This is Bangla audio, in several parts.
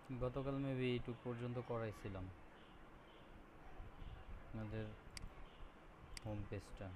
গতকাল মেবি এইটুক পর্যন্ত করাইছিলাম আমাদের হোম পেজটা।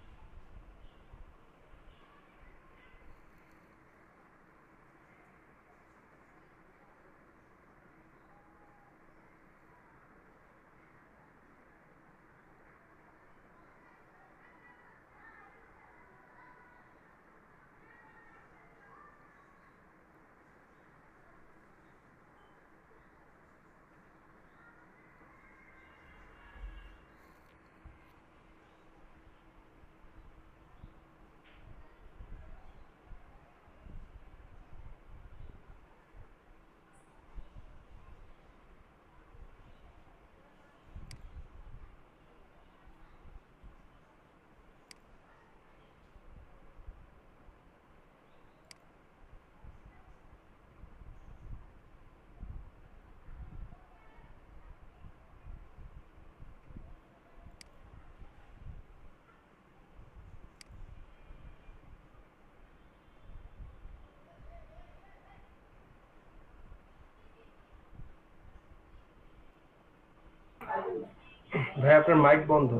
ভাই আপনার মাইক বন্ধ।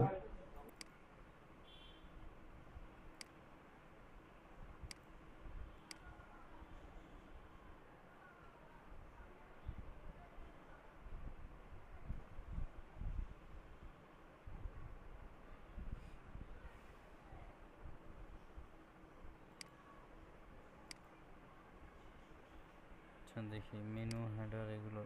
আচ্ছা দেখি মেনু হেডার এগুলো।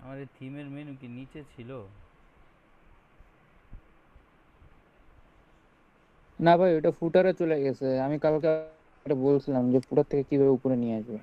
আমার এই থিমের মেনু কি নিচে ছিল? না ভাই, ওটা ফুটারে চলে গেছে। আমি কালকে একটা বলছিলাম যে ফুটার থেকে কিভাবে উপরে নিয়ে আসবে।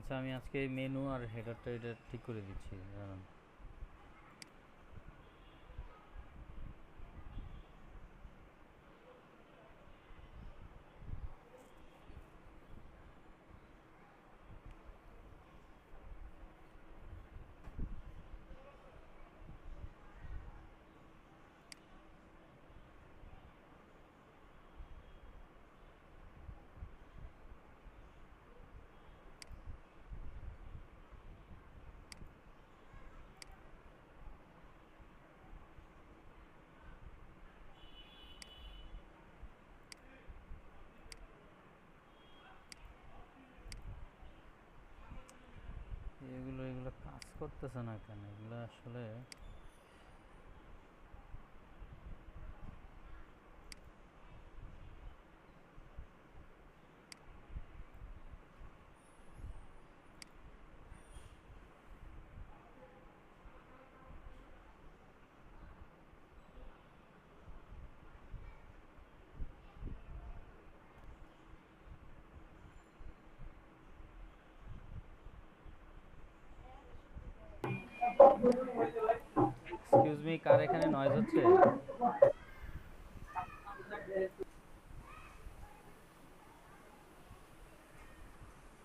আচ্ছা আমি আজকে মেনু আর হেডারটা এটা ঠিক করে দিচ্ছি দাঁড়ান। এগুলো এগুলো কাজ করতেছে না কেন এগুলো আসলে? এক্সকিউজ মি, কার এখানে নয়েজ হচ্ছে?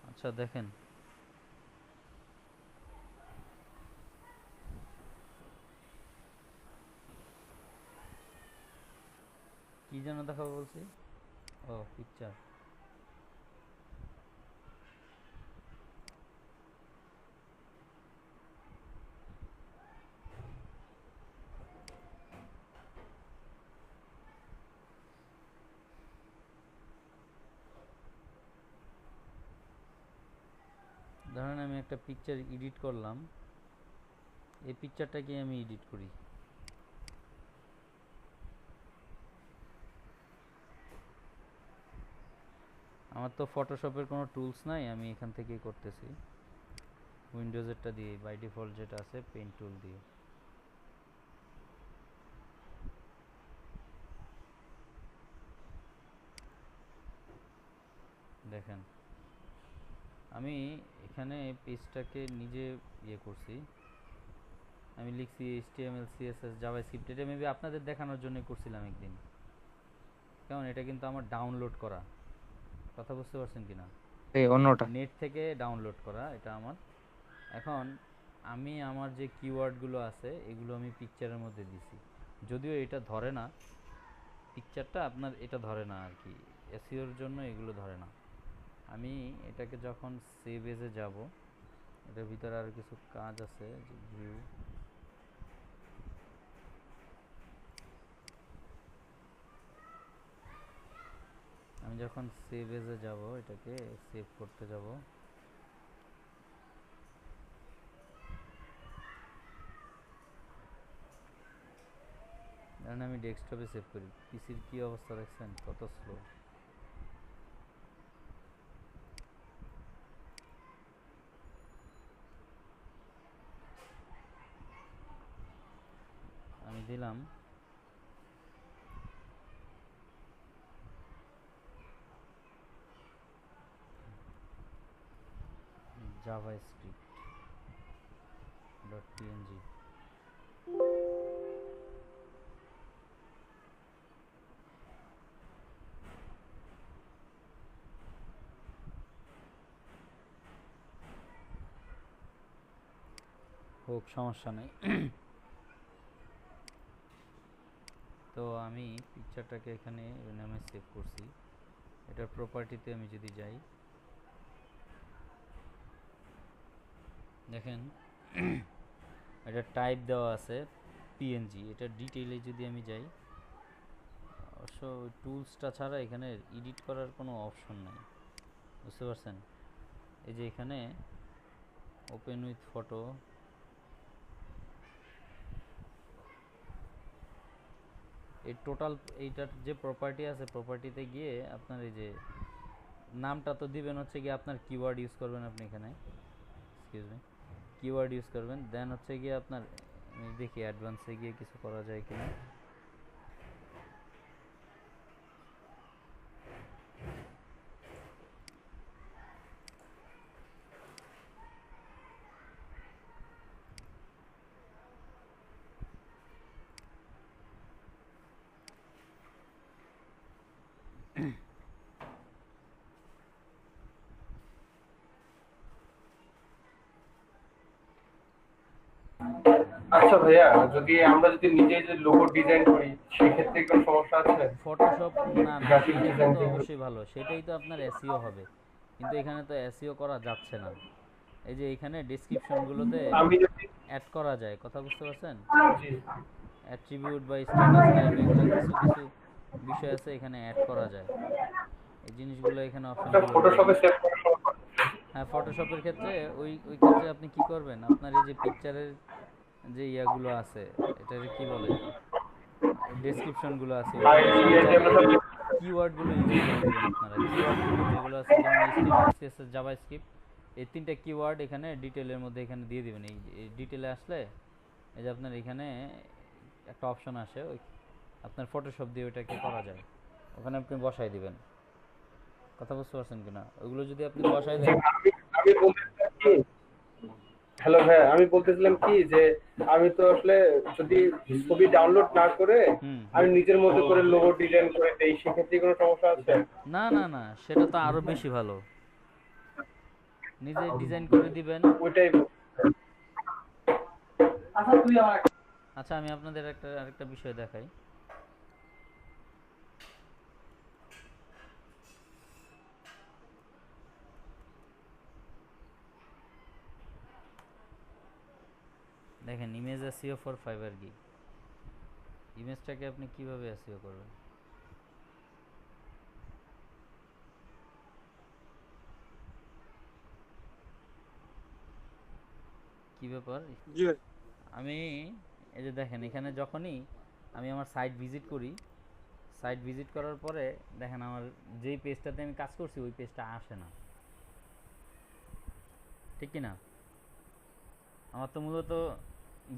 আচ্ছা দেখেন, কি যেন দেখাবো বলছি? ও পিকচার। ধরেন আমি একটা পিকচার এডিট করলাম, এই পিকচারটাকে আমি এডিট করি। আমার তো ফটোশপের কোনো টুলস নাই, আমি এখান থেকেই করতেছি উইন্ডোজেরটা দিয়ে, বাই ডিফল্ট যেটা আছে পেইন্ট টুল দিয়ে। দেখেন আমি এখানে পেজটাকে নিজে ইয়ে করছি, আমি লিখছি HTML CSS জাভাস্ক্রিপ্ট, এটা মেবি আপনাদের দেখানোর জন্য করছিলাম একদিন। কেমন, এটা কিন্তু আমার ডাউনলোড করা, কথা বুঝতে পারছেন কিনা? এই অন্যটা নেট থেকে ডাউনলোড করা এটা আমার। এখন আমি আমার যে কিওয়ার্ডগুলো আছে এগুলো আমি পিকচারের মধ্যে দিছি, যদিও এটা ধরে না, পিকচারটা আপনার এটা ধরে না আর কি, এসইওর জন্য এগুলো ধরে না। আমি এটাকে যখন সেভ এজে যাব, এটার ভিতরে আরও কিছু কাজ আছে, যে ভিউ, আমি যখন সেভ এজে যাব, এটাকে সেভ করতে যাব, কারণ আমি ডেস্কটপে সেভ করি। পিসির কি অবস্থা দেখছেন কত স্লো। আমি দিলাম জাভাস্ক্রিপ্ট ডট পিএনজি। হোক, সমস্যা নেই। তো আমি পিকচারটাকে এখানে নামে সেভ করছি। এটার প্রপার্টিতে আমি যদি যাই, দেখেন এটা টাইপ দেওয়া আছে পিএনজি। এটা ডিটেইলে যদি আমি যাই, অবশ্য টুলসটা ছাড়া এখানে এডিট করার কোনো অপশন নাই, বুঝতে পারছেন? এই যে এখানে ওপেন উইথ ফটো, এই টোটাল এইটার যে প্রপার্টি আছে, প্রপার্টিতে গিয়ে আপনার এই যে নামটা তো দিবেন, হচ্ছে গিয়ে আপনার কিওয়ার্ড ইউজ করবেন আপনি এখানে, এক্সকিউজ মি, কিওয়ার্ড ইউজ করবেন। দেন হচ্ছে গিয়ে আপনার, আমি দেখি অ্যাডভান্সে গিয়ে কিছু করা যায় কিনা। আচ্ছা ভাইয়া, আমরা যদি নিজে যে লোগো ডিজাইন করি সেক্ষেত্রে কোনো সমস্যা আছে? ফটোশপ, না না, গ্রাফিক সেক্ষেত্রে ডিজাইন তো যেগুলো। অবশ্যই ভালো, সেটাই তো আপনার এসইও হবে। কিন্তু এখানে তো এসইও করা যাচ্ছে না। এই যে এখানে ডেসক্রিপশনগুলোতে আমি যদি অ্যাড করা যায়, কথা বুঝতে পারছেন? জি, অ্যাট্রিবিউট বা স্ট্যাটাস টাইপ এগুলো কিছু কিছু বিষয় আছে, এখানে অ্যাড করা যায়। এই জিনিসগুলো এখানে একটা অপশনগুলো নেই। ফটোশপে সেভ করার সময় হ্যাঁ, ফটোশপের ক্ষেত্রে ওই ওই ক্ষেত্রে আপনি কি করবেন, আপনার এই যে পিকচারের যে ইয়াগুলো আছে, এটার কি বলে, ডেসক্রিপশনগুলো আছে, ওইগুলো সব জায়গায় কিওয়ার্ডগুলো ইউজ করে দিবেন আপনারা। কিওয়ার্ডগুলো যেগুলো আছে, যেমন এইচটিএমএল সিএসএস জাভাস্ক্রিপ্ট, এই তিনটা কিওয়ার্ড এখানে ডিটেলের মধ্যে এখানে দিয়ে দিবেন। এই ডিটেলে আসলে এই যে আপনার এখানে একটা অপশন আসে, ওই আপনার ফটোশপ দিয়ে ওইটাকে করা যায়, ওখানে আপনি বসাই দিবেন। কথা বুঝতে পারছেন কিনা? ওইগুলো যদি আপনি বসাই যে দেন। আমি বলতেছিলাম কি, হ্যালো ভাইয়া, আমি বলতেছিলাম কি যে আমি তো আসলে যদি ছবি ডাউনলোড না করে হুম আমি হুম। নিজের মতো করে লোগো ডিজাইন করে দেই, সেক্ষেত্রে কোনো সমস্যা আছে? না না না, সেটা তো আরো বেশি ভালো। নিজে ডিজাইন করে দিবেন। ওইটাই আচ্ছা তুই আমার আচ্ছা, আমি আপনাদের আরেকটা বিষয় দেখাই। দেখেন, image SEO for Fiverr gig. ইমেজটাকে আপনি কিভাবে এসইও করবেন? কি ব্যাপার? জি ভাই। আমি এই যে দেখেন, এখানে যখনই আমি আমার সাইট ভিজিট করি, সাইট ভিজিট করার পরে দেখেন আমার যেই পেজটাতে আমি কাজ করছি ওই পেজটা আসে না, ঠিক কি না? আমার তো মূলত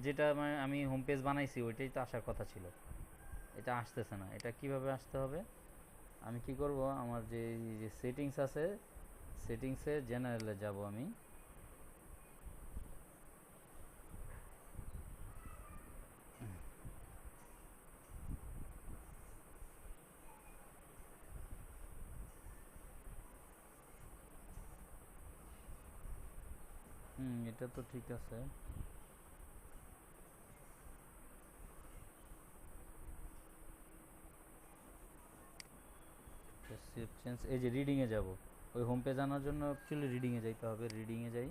যেটা আমি হোম পেজ বানাইছি ওইটাই তো আসার কথা ছিল, এটা আসতেছে না। এটা কিভাবে আসতে হবে? আমি কি করব, আমার যে সেটিংস আছে, সেটিংসে জেনারেলে যাব আমি। এটা তো ঠিক আছে। সেভ চেঞ্জ, এই যে রিডিংয়ে যাব। ওই হোম পেজ আনার জন্য অ্যাকচুয়ালি রিডিংয়ে যাইতে হবে। রিডিংয়ে যাই।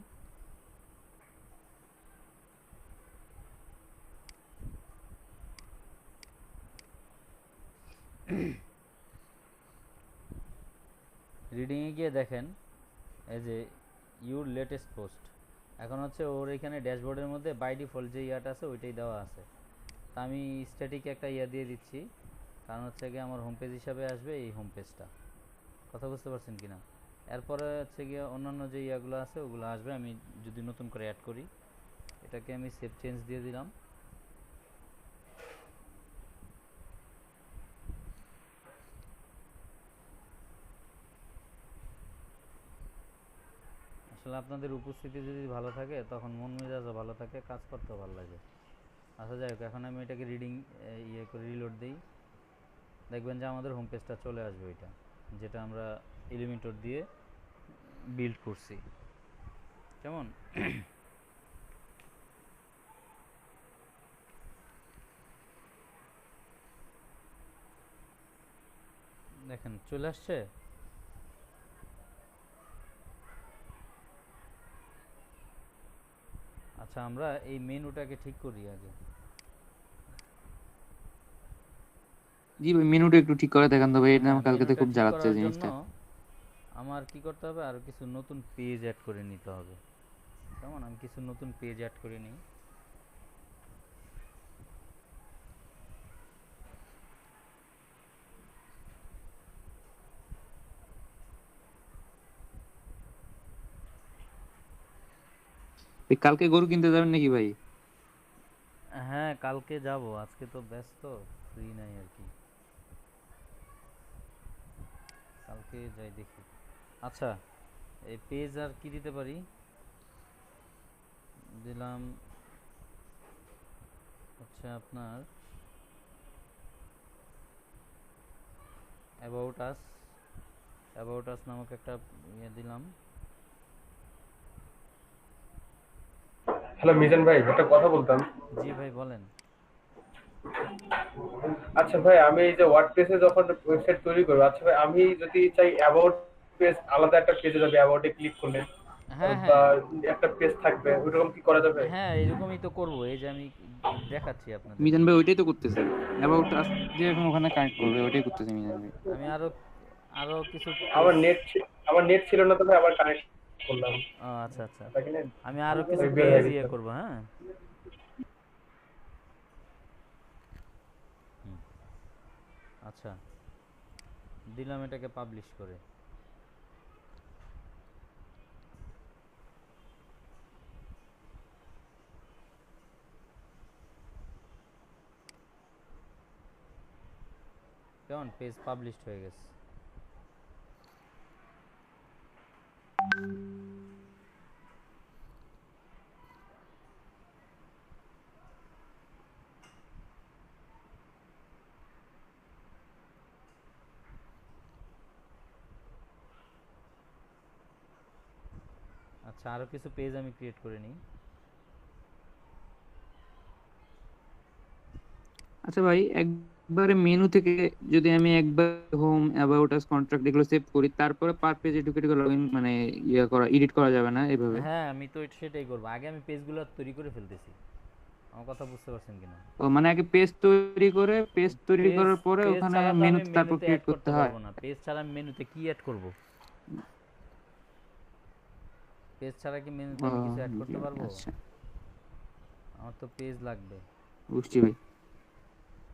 রিডিংয়ে গিয়ে দেখেন এই যে ইউর লেটেস্ট পোস্ট, এখন হচ্ছে ওর এখানে ড্যাশবোর্ডের মধ্যে বাই ডিফল্ট যে ইয়াটা আছে ওইটাই দেওয়া আছে। তা আমি স্ট্যাটিক একটা ইয়া দিয়ে দিচ্ছি, কারণ হচ্ছে গিয়ে আমার হোম পেজ হিসাবে আসবে এই হোম পেজটা। কথা বুঝতে পারছেন কিনা? এরপরে হচ্ছে গিয়ে অন্যান্য যে ইয়াগুলো আছে ওগুলো আসবে আমি যদি নতুন করে অ্যাড করি। এটাকে আমি সেভ চেঞ্জ দিয়ে দিলাম। আসলে আপনাদের উপস্থিতি যদি ভালো থাকে তখন মন মেজাজও ভালো থাকে, কাজ করতেও ভালো লাগে। আচ্ছা যাই হোক, এখন আমি এটাকে রিডিং ইয়ে করে রিলোড দিই। দেখবেন যে আমাদের হোম পেজটা চলে আসবে, ওইটা যেটা আমরা এলিমেন্টর দিয়ে বিল্ড করছি। কেমন? দেখেন চলে আসছে। আচ্ছা, আমরা এই মেনুটাকে ঠিক করি আগে। জি ভাই, মেনুটা একটু ঠিক করে দেখান তো ভাই, এটা হ্যাঁ, আমার কালকেতে মেনুটা খুব ঠিক জ্বালাচ্ছে করার জন্য জিনিসটা। আমার কি করতে হবে, আরও কিছু নতুন পেজ অ্যাড করে নিতে হবে। কেমন? আমি কিছু নতুন পেজ অ্যাড করে নিই। এই কালকে গরু কিনতে যাবেন নাকি ভাই? হ্যাঁ, কালকে যাব, আজকে তো ব্যস্ত, ফ্রি নাই আর কি। কালকে যাই দেখি। আচ্ছা, এই পেজ আর কি দিতে পারি? দিলাম হচ্ছে আপনার অ্যাবাউট আস নামক একটা ইয়ে দিলাম। হ্যালো মিজান ভাই, একটা কথা বলতাম। জি ভাই বলেন। আচ্ছা ভাই, আমি এই যে ওয়ার্ডপ্রেসে যখন ওয়েবসাইট তৈরি করবো, আচ্ছা ভাই আমি যদি চাই অ্যাবাউট পেজ, আলাদা একটা পেজে যাবে, অ্যাবাউটে ক্লিক করলে হ্যাঁ বা হ্যাঁ একটা পেজ থাকবে, ওইরকম কি করা যাবে? হ্যাঁ, এরকমই তো করব। এই যে আমি দেখাচ্ছি মিজান আপনাদেরকে। ভাই ওইটাই তো করতেছে, অ্যাবাউট আস দিয়ে এখন ওখানে কানেক্ট করবে, ওইটাই করতেছে মিজান ভাই। আমি আরো আরো কিছু আমার পেজ। নেট আমার নেট ছিল না, তবে আবার কানেক্ট করলাম। আচ্ছা আচ্ছা, দেখেন, আমি আরো কিছু বের পেজ হয়ে ইয়ে গেছে। করব। হ্যাঁ, হুম, আচ্ছা, দিলাম এটাকে পাবলিশ করে। কেমন, পেজ পাবলিশড হয়ে গেছে। আচ্ছা, আরো কিছু পেজ আমি ক্রিয়েট করে নিই। আচ্ছা ভাই, একবারে মেনু থেকে যদি আমি একবার হোম, অ্যাবাউট আস, কন্ট্রাক্ট এগুলো সেভ করি, তারপরে পার পেজে ঢুকে ঢুকে লগইন মানে ইয়ে করা, এডিট করা যাবে না এভাবে? হ্যাঁ, আমি তো সেটাই করব। আগে আমি পেজগুলো তৈরি করে ফেলতেছি। আমার কথা বুঝতে পারছেন কিনা? ও মানে আগে পেজ তৈরি পেজ করার পরে পেজ ওখানে ছাড়া তো আমি মেনুতে তারপর মেনুতে ক্রিয়েট অ্যাড করতে করতে হয়? পারবো না। পেজ ছাড়া আমি মেনুতে কি অ্যাড করব? পেজ ছাড়া কি মেনুতে ও, আমি কিছু অ্যাড করতে পারবো? আচ্ছা, আমার তো পেজ লাগবে। বুঝছি ভাই।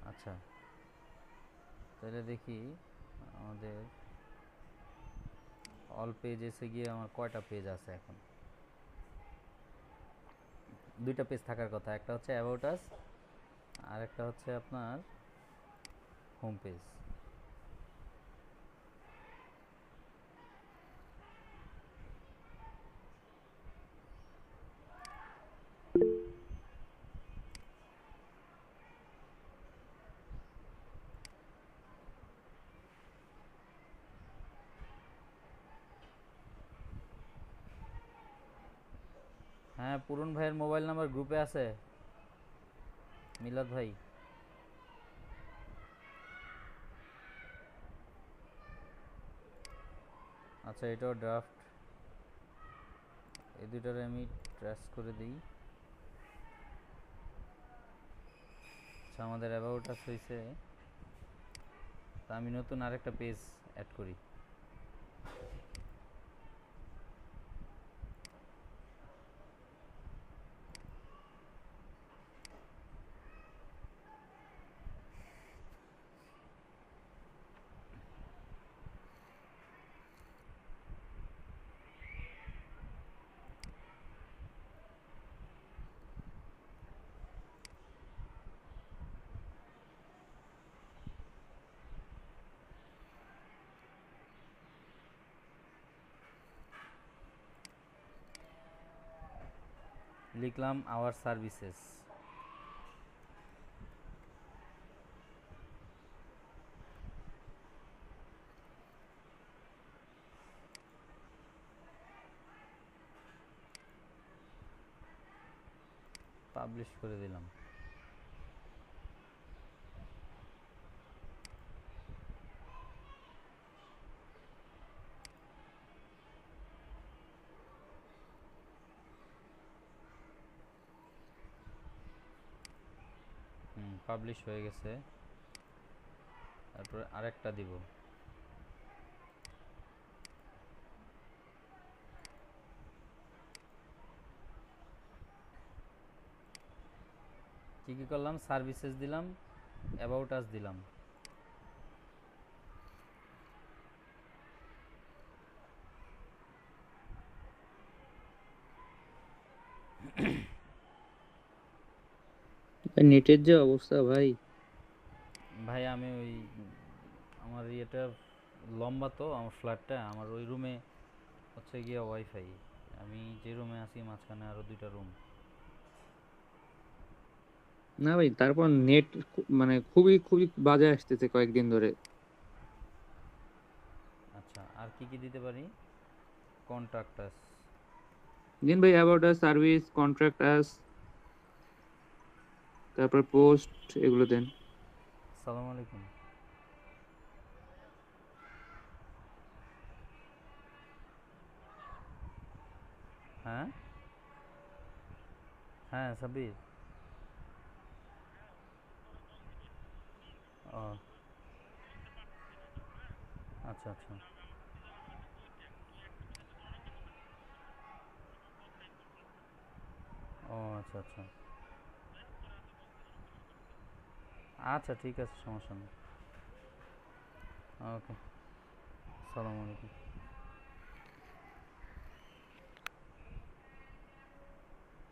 আচ্ছা, তাহলে দেখি আমাদের অল পেজেসে গিয়ে আমার কয়টা পেজ আছে এখন। দুইটা পেজ থাকার কথা, একটা হচ্ছে অ্যাবাউট আস, আর একটা হচ্ছে আপনার হোম পেজ। হ্যাঁ, পুরন ভাইয়ের মোবাইল নাম্বার গ্রুপে আছে, মিলাদ ভাই। আচ্ছা, এটাও ড্রাফট। এই দুইটারে আমি ট্রেস করে দিই। আচ্ছা, আমাদের অ্যাবাউট আস হয়েছে। তা আমি নতুন আরেকটা পেজ অ্যাড করি। লিখলাম আওয়ার সার্ভিসেস। পাবলিশ করে দিলাম। পাবলিশ হয়ে গেছে। তারপরে আরেকটা দিব। কি কি করলাম? সার্ভিসেস দিলাম, অ্যাবাউট আস দিলাম। নেটের যে অবস্থা ভাই! ভাই আমি ওই আমার ইয়েটা লম্বা, তো আমার ফ্ল্যাটটা, আমার ওই রুমে হচ্ছে গিয়ে ওয়াইফাই। আমি যে রুমে আছি মাঝখানে আরো দুইটা রুম। না ভাই, তারপর নেট মানে খুবই খুবই বাজে আসতেছে কয়েকদিন ধরে। আচ্ছা, আর কি কি দিতে পারি? কন্ট্যাক্টাস। দেন ভাই অ্যাবাউট আস, সার্ভিস, কন্ট্রাক্ট আস, তারপর পোস্ট, এগুলো দেন। আসসালামু আলাইকুম। হ্যাঁ হ্যাঁ সাব্বির। ও আচ্ছা আচ্ছা। ও আচ্ছা আচ্ছা। আচ্ছা ঠিক আছে, সমস্যা নেই। ওকে, আসসালামু আলাইকুম।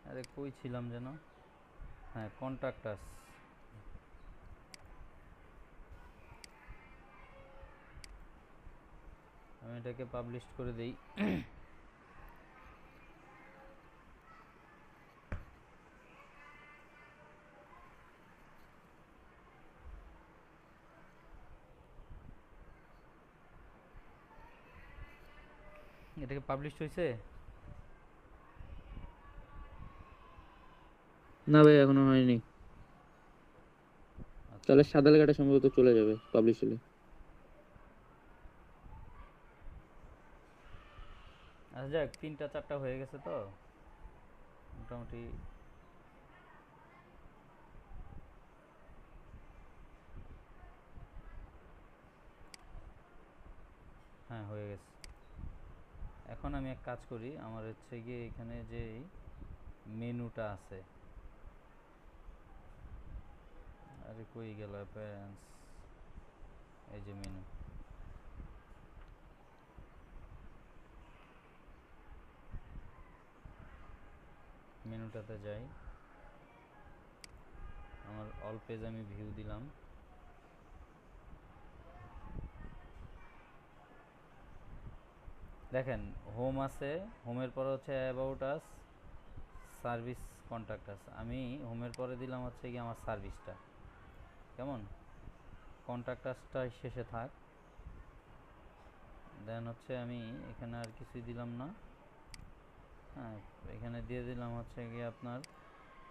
আরে কই ছিলাম যেন? হ্যাঁ, কন্ট্রাক্টার্স। আমি এটাকে পাবলিশ করে দেই। এটাকে পাবলিশ হয়েছে? না ভাই এখনো হয়নি। আচ্ছা তাহলে সাদা লেখাটা সম্ভবত চলে যাবে পাবলিশ হলে। আচ্ছা যাক, 3টা 4টা হয়ে গেছে তো মোটামুটি। হ্যাঁ হয়ে গেছে। এখন আমি এক কাজ করি, আমার হচ্ছে গিয়ে এখানে যে মেনুটা আছে, আরে কই গেল অ্যাপিয়ারেন্স, এই যে মেনু, মেনুটাতে যাই। আমার অল পেজ আমি ভিউ দিলাম। দেখেন হোম আছে, হোমের পরে হচ্ছে about us, service, contact us. আমি হোমের পরে দিলাম হচ্ছে কি আমার সার্ভিসটা, কেমন? কন্ট্যাক্ট আসটা শেষে থাক। দেন হচ্ছে আমি এখানে আর কিছুই দিলাম না। হ্যাঁ, এখানে দিয়ে দিলাম হচ্ছে কি আপনার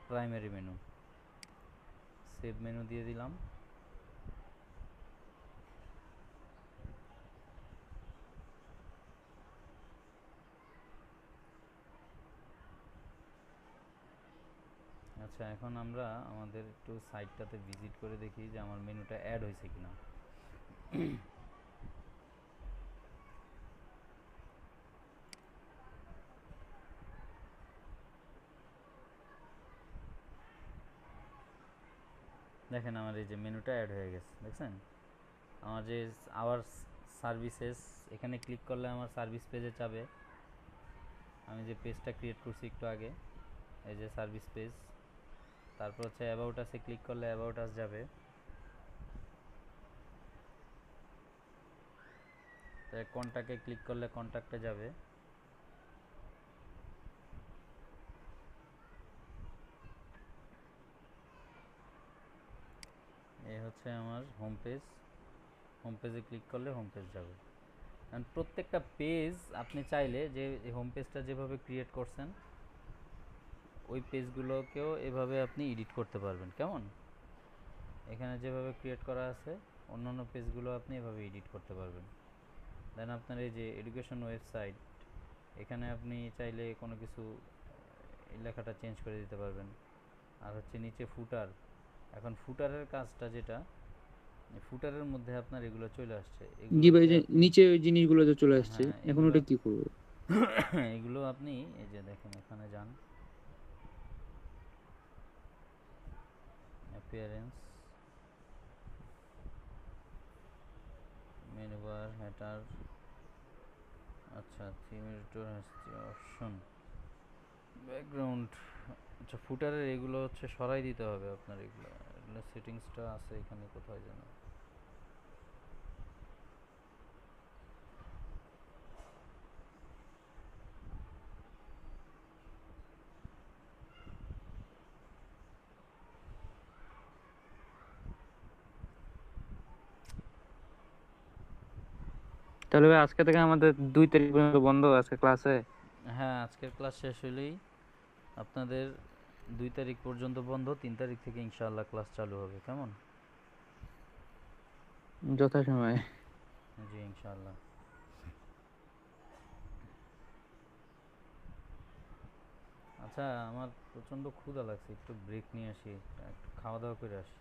প্রাইমারি মেনু, সেভ মেনু দিয়ে দিলাম। আচ্ছা, এখন আমরা আমাদের একটু সাইটটাতে ভিজিট করে দেখি যে আমার মেনুটা অ্যাড হয়েছে কিনা। দেখেন আমার এই যে মেনুটা অ্যাড হয়ে গেছে, দেখছেন? আমার যে আওয়ার সার্ভিসেস, এখানে ক্লিক করলে আমার সার্ভিস পেজে যাবে। আমি যে পেজটা ক্রিয়েট করছি একটু আগে, এই যে সার্ভিস পেজ। তারপর হচ্ছে অ্যাবাউট আসে ক্লিক করলে অ্যাবাউট আস যাবে। কন্ট্যাক্টে ক্লিক করলে কন্ট্যাক্টে যাবে। এই হচ্ছে আমার হোম পেজ। হোম পেজে ক্লিক করলে হোম পেজ যাবে। কারণ প্রত্যেকটা পেজ আপনি চাইলে যে হোম পেজটা যেভাবে ক্রিয়েট করছেন ওই পেজগুলোকেও এভাবে আপনি এডিট করতে পারবেন, কেমন? এখানে যেভাবে ক্রিয়েট করা আছে অন্যান্য পেজগুলো আপনি এভাবে এডিট করতে পারবেন। দেন আপনার এই যে এডুকেশন ওয়েবসাইট, এখানে আপনি চাইলে কোনো কিছু লেখাটা চেঞ্জ করে দিতে পারবেন। আর হচ্ছে নিচে ফুটার, এখন ফুটারের কাজটা যেটা, ফুটারের মধ্যে আপনার এগুলো চলে আসছে, জি ভাই, এগুলোকে যে আপনি, নিচে ওই জিনিসগুলো তো চলে আসছে, হ্যাঁ এখন এগুলো ওটা কি করবো? এগুলো আপনি এই যে দেখেন এখানে যান, অ্যাপিয়ারেন্স, মেনু বার, হেডার, আচ্ছা থিম এডিটর, অপশন, ব্যাকগ্রাউন্ড। আচ্ছা ফুটারের এগুলো হচ্ছে সরাই দিতে হবে আপনার, এগুলো এগুলো সেটিংসটা আছে এখানে কোথায় যেন। তাহলে ভাই আজকে থেকে আমাদের 2 তারিখ পর্যন্ত বন্ধ আজকে ক্লাসে। হ্যাঁ, আজকের ক্লাস শেষ হলেই আপনাদের 2 তারিখ পর্যন্ত বন্ধ, 3 তারিখ থেকে ইনশাআল্লাহ ক্লাস চালু হবে। কেমন? যথাসময়ে। জি ইনশাআল্লাহ। আচ্ছা, আমার প্রচণ্ড ক্ষুধা লাগছে, একটু ব্রেক নিয়ে আসি, একটু খাওয়া দাওয়া করে আসি।